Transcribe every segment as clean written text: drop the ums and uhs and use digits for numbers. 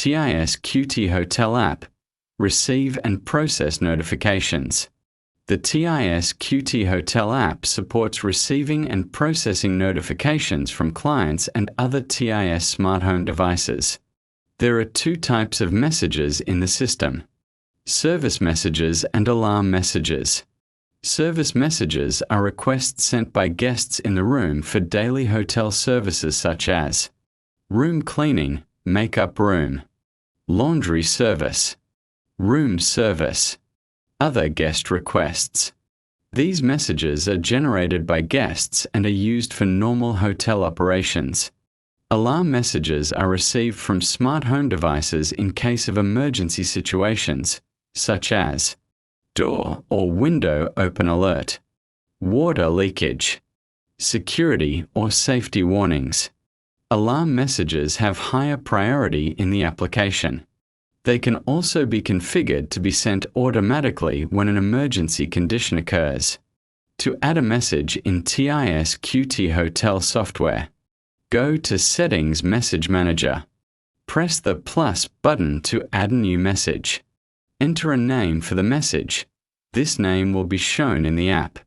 TIS QtHotel App, receive and process notifications. The TIS QtHotel App supports receiving and processing notifications from clients and other TIS smart home devices. There are two types of messages in the system: service messages and alarm messages. Service messages are requests sent by guests in the room for daily hotel services such as room cleaning, makeup room, laundry service, room service, other guest requests. These messages are generated by guests and are used for normal hotel operations. Alarm messages are received from smart home devices in case of emergency situations, such as door or window open alert, water leakage, security or safety warnings. Alarm messages have higher priority in the application. They can also be configured to be sent automatically when an emergency condition occurs. To add a message in TIS QtHotel software, go to Settings Message Manager. Press the plus button to add a new message. Enter a name for the message. This name will be shown in the app.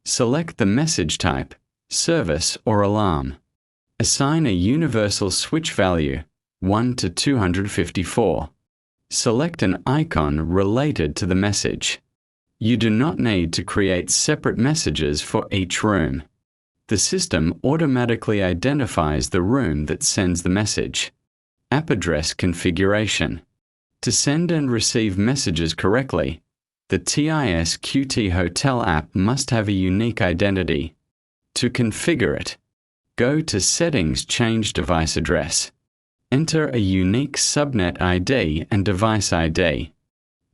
Select the message type, service or alarm. Assign a universal switch value, 1 to 254. Select an icon related to the message. You do not need to create separate messages for each room. The system automatically identifies the room that sends the message. App address configuration. To send and receive messages correctly, the TIS QtHotel app must have a unique identity. To configure it, go to Settings, Change Device Address. Enter a unique subnet ID and device ID.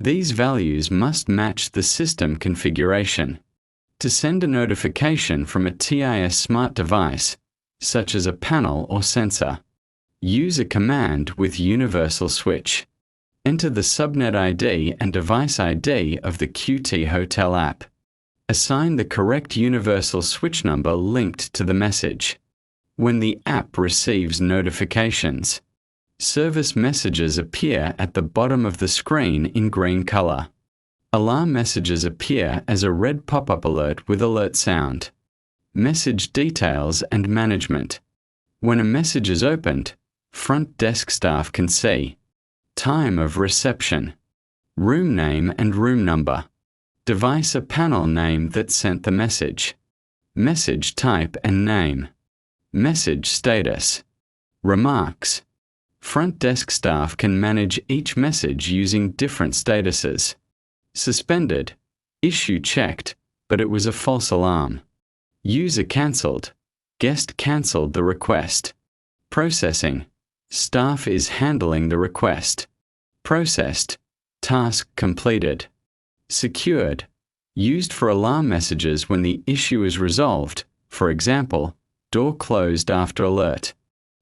These values must match the system configuration. To send a notification from a TIS smart device, such as a panel or sensor, use a command with universal switch. Enter the subnet ID and device ID of the QtHotel app. Assign the correct universal switch number linked to the message. When the app receives notifications, service messages appear at the bottom of the screen in green color. Alarm messages appear as a red pop-up alert with alert sound. Message details and management. When a message is opened, front desk staff can see time of reception, room name and room number, device or panel name that sent the message, message type and name, message status, remarks. Front desk staff can manage each message using different statuses. Suspended, issue checked, but it was a false alarm. User cancelled, guest cancelled the request. Processing, staff is handling the request. Processed, task completed. Secured, used for alarm messages when the issue is resolved, for example, door closed after alert.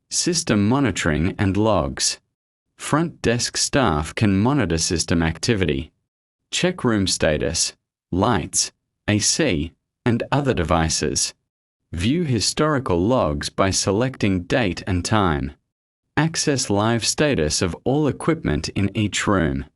System monitoring and logs. Front desk staff can monitor system activity. Check room status, lights, AC, and other devices. View historical logs by selecting date and time. Access live status of all equipment in each room.